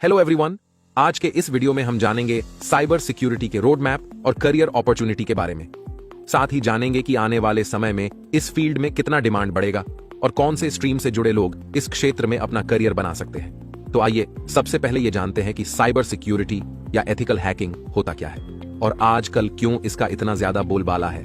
Hello everyone, आज के इस वीडियो में हम जानेंगे साइबर सिक्योरिटी के रोड मैप और करियर अपॉर्चुनिटी के बारे में। साथ ही जानेंगे कि आने वाले समय में इस फील्ड में कितना डिमांड बढ़ेगा और कौन से स्ट्रीम से जुड़े लोग इस क्षेत्र में अपना करियर बना सकते हैं। तो आइए सबसे पहले ये जानते हैं कि साइबर सिक्योरिटी या एथिकल हैकिंग होता क्या है और आजकल क्यों इसका इतना ज्यादा बोलबाला है।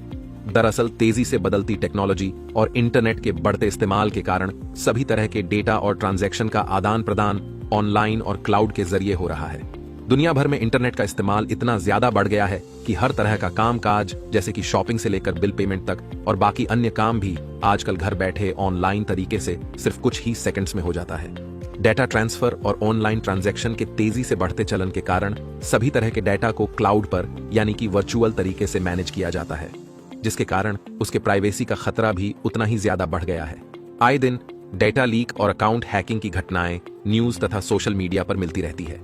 दरअसल तेजी से बदलती टेक्नोलॉजी और इंटरनेट के बढ़ते इस्तेमाल के कारण सभी तरह के डेटा और ट्रांजैक्शन का आदान प्रदान ऑनलाइन और क्लाउड के जरिए हो रहा है। दुनिया भर में इंटरनेट का इस्तेमाल इतना ज्यादा बढ़ गया है कि हर तरह का कामकाज जैसे कि शॉपिंग से लेकर बिल पेमेंट तक और बाकी अन्य काम भी आजकल घर बैठे ऑनलाइन तरीके से सिर्फ कुछ ही सेकंड्स में हो जाता है। डेटा ट्रांसफर और ऑनलाइन ट्रांजैक्शन के तेजी से बढ़ते चलन के कारण सभी तरह के डेटा को क्लाउड पर यानी कि वर्चुअल तरीके से मैनेज किया जाता है, जिसके कारण उसके प्राइवेसी का खतरा भी उतना ही ज्यादा बढ़ गया है। आए दिन डेटा लीक और अकाउंट हैकिंग की घटनाएं न्यूज तथा सोशल मीडिया पर मिलती रहती है।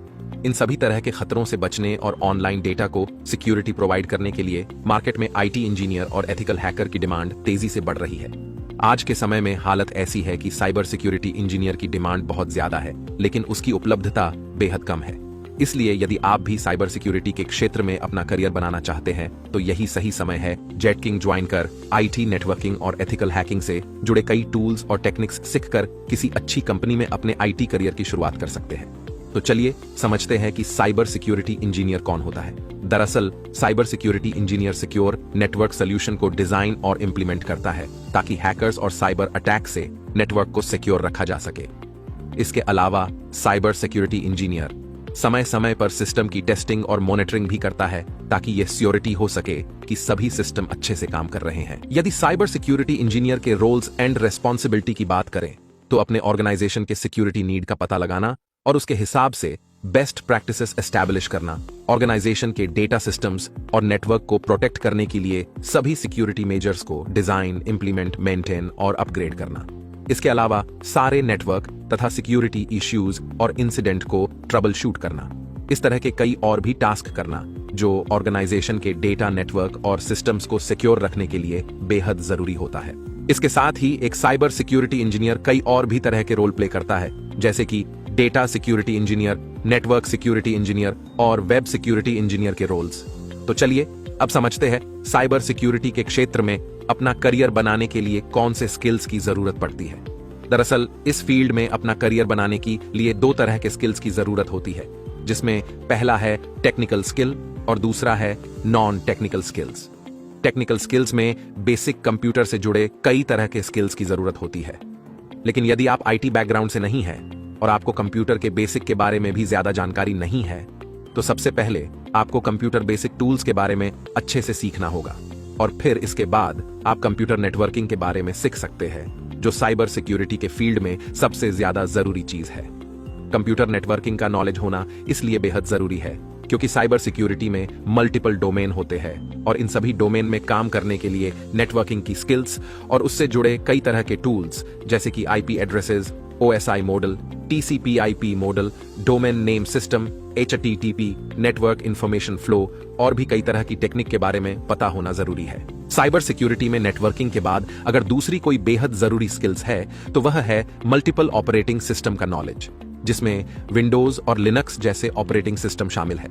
इन सभी तरह के खतरों से बचने और ऑनलाइन डेटा को सिक्योरिटी प्रोवाइड करने के लिए मार्केट में आईटी इंजीनियर और एथिकल हैकर की डिमांड तेजी से बढ़ रही है। आज के समय में हालत ऐसी है कि साइबर सिक्योरिटी इंजीनियर की डिमांड बहुत ज्यादा है, लेकिन उसकी उपलब्धता बेहद कम है। इसलिए यदि आप भी साइबर सिक्योरिटी के क्षेत्र में अपना करियर बनाना चाहते हैं तो यही सही समय है। जेटकिंग ज्वाइन कर आईटी नेटवर्किंग और एथिकल हैकिंग से जुड़े कई टूल्स और टेक्निक्स सीखकर किसी अच्छी कंपनी में अपने आईटी करियर की शुरुआत कर सकते हैं। तो चलिए समझते हैं कि साइबर सिक्योरिटी इंजीनियर कौन होता है। दरअसल cyber security engineer secure network solution को डिजाइन और इंप्लीमेंट करता है ताकि हैकर्स और साइबर अटैक से नेटवर्क को सिक्योर रखा जा सके। इसके अलावा साइबर सिक्योरिटी इंजीनियर समय समय पर सिस्टम की टेस्टिंग और मॉनिटरिंग भी करता है ताकि यह श्योरिटी हो सके कि सभी सिस्टम अच्छे से काम कर रहे हैं। यदि साइबर सिक्योरिटी इंजीनियर के रोल्स एंड रेस्पॉन्सिबिलिटी की बात करें तो अपने ऑर्गेनाइजेशन के सिक्योरिटी नीड का पता लगाना और उसके हिसाब से बेस्ट प्रैक्टिसेस एस्टैब्लिश करना, ऑर्गेनाइजेशन के डेटा सिस्टम्स और नेटवर्क को प्रोटेक्ट करने के लिए सभी सिक्योरिटी मेजर्स को डिजाइन, इंप्लीमेंट, मेंटेन और अपग्रेड करना। इसके अलावा सारे नेटवर्क तथा सिक्योरिटी इश्यूज और इंसिडेंट को ट्रबल शूट करना, इस तरह के कई और भी टास्क करना जो ऑर्गेनाइजेशन के डेटा, नेटवर्क और सिस्टम्स को सिक्योर रखने के लिए बेहद जरूरी होता है। इसके साथ ही एक साइबर सिक्योरिटी इंजीनियर कई और भी तरह के रोल प्ले करता है, जैसे कि data security engineer, network security engineer और वेब सिक्योरिटी इंजीनियर के रोल्स। तो चलिए अब समझते हैं साइबर सिक्योरिटी के क्षेत्र में अपना करियर बनाने के लिए कौन से स्किल्स की जरूरत पड़ती है। दरअसल इस फील्ड में अपना करियर बनाने के लिए दो तरह के स्किल्स की जरूरत होती है, जिसमें पहला है टेक्निकल स्किल और दूसरा है non technical skills. Technical skills में बेसिक कंप्यूटर से जुड़े कई तरह के स्किल्स की जरूरत होती है, लेकिन यदि आप आईटी बैकग्राउंड से नहीं हैं और आपको कंप्यूटर के बेसिक के बारे में भी ज्यादा जानकारी नहीं है तो सबसे पहले आपको कंप्यूटर बेसिक टूल्स के बारे में अच्छे से सीखना होगा और फिर इसके बाद आप कंप्यूटर नेटवर्किंग के बारे में सीख सकते हैं, जो साइबर सिक्योरिटी के फील्ड में सबसे ज्यादा जरूरी चीज है। कंप्यूटर नेटवर्किंग का नॉलेज होना इसलिए बेहद जरूरी है क्योंकि साइबर सिक्योरिटी में मल्टीपल डोमेन होते हैं और इन सभी डोमेन में काम करने के लिए नेटवर्किंग की स्किल्स और उससे जुड़े कई तरह के टूल्स जैसे कि IP addresses, OSI model, टीसीपी/आईपी model, domain name system, HTTP, network information flow और भी कई तरह की टेक्निक के बारे में पता होना जरूरी है। साइबर सिक्योरिटी में नेटवर्किंग के बाद अगर दूसरी कोई बेहद जरूरी स्किल्स है तो वह है मल्टीपल ऑपरेटिंग सिस्टम का नॉलेज, जिसमें विंडोज और लिनक्स जैसे ऑपरेटिंग सिस्टम शामिल है।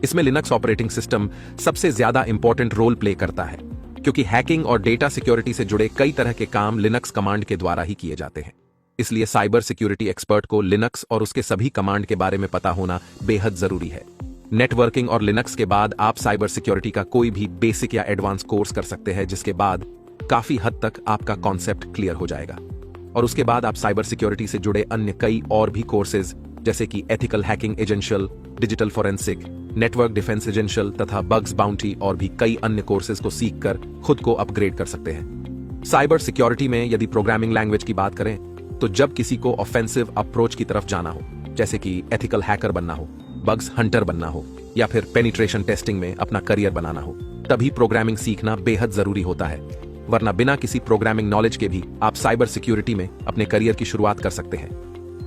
इसमें लिनक्स ऑपरेटिंग सिस्टम सबसे ज्यादा इंपॉर्टेंट रोल प्ले करता है क्योंकि हैकिंग और डेटा सिक्योरिटी से जुड़े कई तरह के काम लिनक्स कमांड के द्वारा ही किए जाते हैं। इसलिए साइबर सिक्योरिटी एक्सपर्ट को लिनक्स और उसके सभी कमांड के बारे में पता होना बेहद जरूरी है। नेटवर्किंग और लिनक्स के बाद आप साइबर सिक्योरिटी का कोई भी बेसिक या एडवांस कोर्स कर सकते हैं, जिसके बाद काफी हद तक आपका कॉन्सेप्ट क्लियर हो जाएगा और उसके बाद आप साइबर सिक्योरिटी से जुड़े अन्य कई और भी कोर्सेज जैसे कि ethical hacking essential, digital forensic, network defence essential तथा बग्स बाउंटी और भी कई अन्य कोर्सेज को सीखकर खुद को अपग्रेड कर सकते हैं। साइबर सिक्योरिटी में यदि प्रोग्रामिंग लैंग्वेज की बात करें तो जब किसी को ऑफेंसिव अप्रोच की तरफ जाना हो, जैसे कि एथिकल हैकर बनना हो, बग्स हंटर बनना हो या फिर पेनिट्रेशन टेस्टिंग में अपना करियर बनाना हो, तभी प्रोग्रामिंग सीखना बेहद जरूरी होता है। वरना बिना किसी प्रोग्रामिंग नॉलेज के भी आप साइबर सिक्योरिटी में अपने करियर की शुरुआत कर सकते हैं।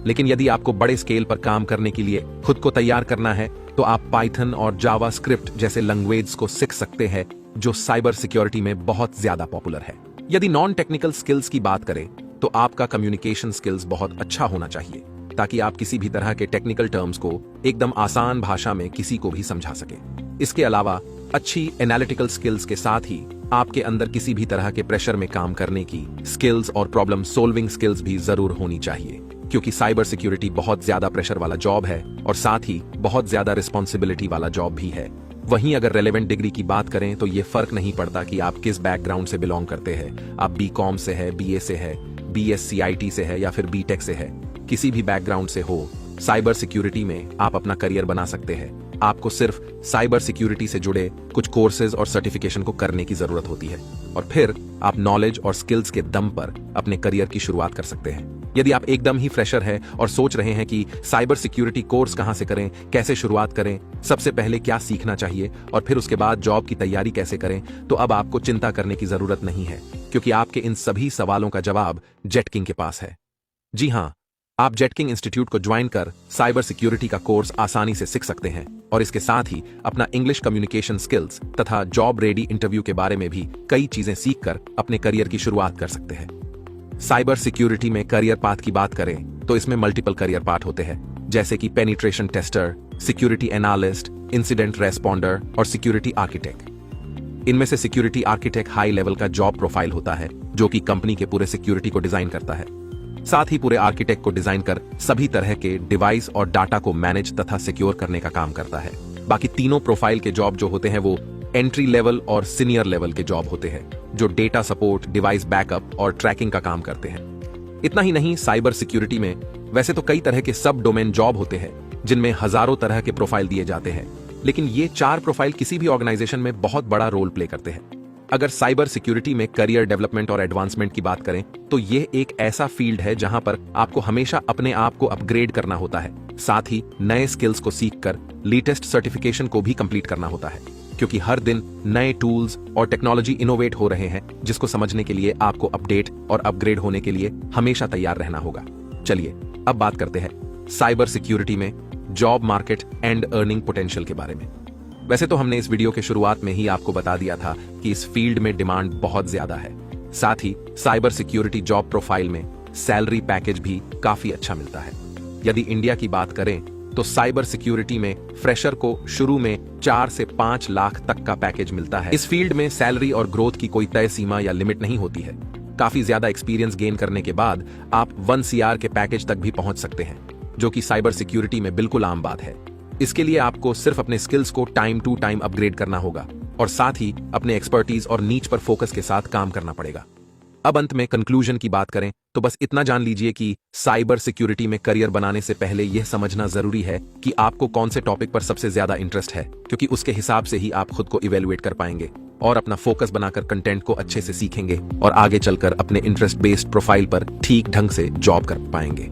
लेकिन यदि आपको बड़े स्केल पर काम करने के लिए खुद को तैयार करना है तो आप पाइथन और जावास्क्रिप्ट जैसे लैंग्वेज को सीख सकते हैं, जो साइबर सिक्योरिटी में बहुत ज्यादा पॉपुलर है। यदि नॉन टेक्निकल स्किल्स की बात करें तो आपका कम्युनिकेशन स्किल्स बहुत अच्छा होना चाहिए ताकि आप किसी भी तरह के टेक्निकल टर्म्स को एकदम आसान भाषा में किसी को भी समझा सके। इसके अलावा अच्छी एनालिटिकल स्किल्स के साथ ही आपके अंदर किसी भी तरह के प्रेशर में काम करने की स्किल्स और प्रॉब्लम सॉल्विंग स्किल्स भी जरूर होनी चाहिए, क्योंकि साइबर सिक्योरिटी बहुत ज्यादा प्रेशर वाला जॉब है और साथ ही बहुत ज्यादा रिस्पॉन्सिबिलिटी वाला जॉब भी है। वहीं अगर रेलेवेंट डिग्री की बात करें तो ये फर्क नहीं पड़ता कि आप किस बैकग्राउंड से बिलोंग करते हैं, आप बीकॉम से है, बीए से है, बीएससी से है या फिर बीटेक से है, किसी भी बैकग्राउंड से हो, साइबर सिक्योरिटी में आप अपना करियर बना सकते हैं। आपको सिर्फ साइबर सिक्योरिटी से जुड़े कुछ कोर्सेज और सर्टिफिकेशन को करने की जरूरत होती है और फिर आप नॉलेज और स्किल्स के दम पर अपने करियर की शुरुआत कर सकते हैं। यदि आप एकदम ही फ्रेशर हैं और सोच रहे हैं कि साइबर सिक्योरिटी कोर्स कहां से करें, कैसे शुरुआत करें, सबसे पहले क्या सीखना चाहिए और फिर उसके बाद जॉब की तैयारी कैसे करें, तो अब आपको चिंता करने की जरूरत नहीं है, क्योंकि आपके इन सभी सवालों का जवाब जेटकिंग के पास है। जी हां, आप जेटकिंग इंस्टीट्यूट को ज्वाइन कर साइबर सिक्योरिटी का कोर्स आसानी से सीख सकते हैं और इसके साथ ही अपना इंग्लिश कम्युनिकेशन स्किल्स तथा जॉब रेडी इंटरव्यू के बारे में भी कई चीजें सीखकर अपने करियर की शुरुआत कर सकते हैं। साइबर सिक्योरिटी में करियर पाथ की बात करें तो इसमें मल्टीपल करियर पाथ होते हैं, जैसे कि penetration tester, security analyst, incident responder और सिक्योरिटी आर्किटेक्ट। इनमें से सिक्योरिटी आर्किटेक्ट हाई लेवल का जॉब प्रोफाइल होता है जो कि कंपनी के पूरे सिक्योरिटी को डिजाइन करता है। साथ ही पूरे आर्किटेक्ट को डिजाइन कर सभी तरह के डिवाइस और डाटा को मैनेज तथा सिक्योर करने का काम करता है। बाकी तीनों प्रोफाइल के जॉब जो होते हैं वो एंट्री लेवल और सीनियर लेवल के जॉब होते हैं, जो डेटा सपोर्ट, डिवाइस बैकअप और ट्रैकिंग का काम करते हैं। इतना ही नहीं, साइबर सिक्योरिटी में वैसे तो कई तरह के सब डोमेन जॉब होते हैं जिनमें हजारों तरह के प्रोफाइल दिए जाते हैं, लेकिन ये 4 प्रोफाइल किसी भी ऑर्गेनाइजेशन में बहुत बड़ा रोल प्ले करते हैं। अगर साइबर सिक्योरिटी में करियर डेवलपमेंट और एडवांसमेंट की बात करें तो ये एक ऐसा फील्ड है जहां पर आपको हमेशा अपने आप को अपग्रेड करना होता है, साथ ही नए स्किल्स को सीखकर लेटेस्ट सर्टिफिकेशन को भी कंप्लीट करना होता है, क्योंकि हर दिन नए टूल्स और टेक्नोलॉजी इनोवेट हो रहे हैं, जिसको समझने के लिए आपको अपडेट और अपग्रेड होने के लिए हमेशा तैयार रहना होगा। चलिए अब बात करते हैं साइबर सिक्योरिटी में job market and earning potential के बारे में। वैसे तो हमने इस वीडियो के शुरुआत में ही आपको बता दिया था कि इस फील्ड में डिमांड बहुत ज्यादा है, साथ ही साइबर सिक्योरिटी जॉब प्रोफाइल में सैलरी पैकेज भी काफी अच्छा मिलता है। यदि इंडिया की बात करें तो साइबर सिक्योरिटी में फ्रेशर को शुरू में 4 से 5 लाख तक का पैकेज मिलता है। इस फील्ड में सैलरी और ग्रोथ की कोई तय सीमा या लिमिट नहीं होती है। काफी ज्यादा एक्सपीरियंस गेन करने के बाद आप 1 CR के पैकेज तक भी पहुंच सकते हैं, जो कि साइबर सिक्योरिटी में बिल्कुल आम बात है। इसके लिए आपको सिर्फ अपने स्किल्स को टाइम टू टाइम अपग्रेड करना होगा और साथ ही अपने एक्सपर्टीज और नीच पर फोकस के साथ काम करना पड़ेगा। अब अंत में कंक्लूजन की बात करें तो बस इतना जान लीजिए कि साइबर सिक्योरिटी में करियर बनाने से पहले यह समझना जरूरी है कि आपको कौन से टॉपिक पर सबसे ज्यादा इंटरेस्ट है, क्योंकि उसके हिसाब से ही आप खुद को इवेलुएट कर पाएंगे और अपना फोकस बनाकर कंटेंट को अच्छे से सीखेंगे और आगे चलकर अपने इंटरेस्ट बेस्ड प्रोफाइल पर ठीक ढंग से जॉब कर पाएंगे।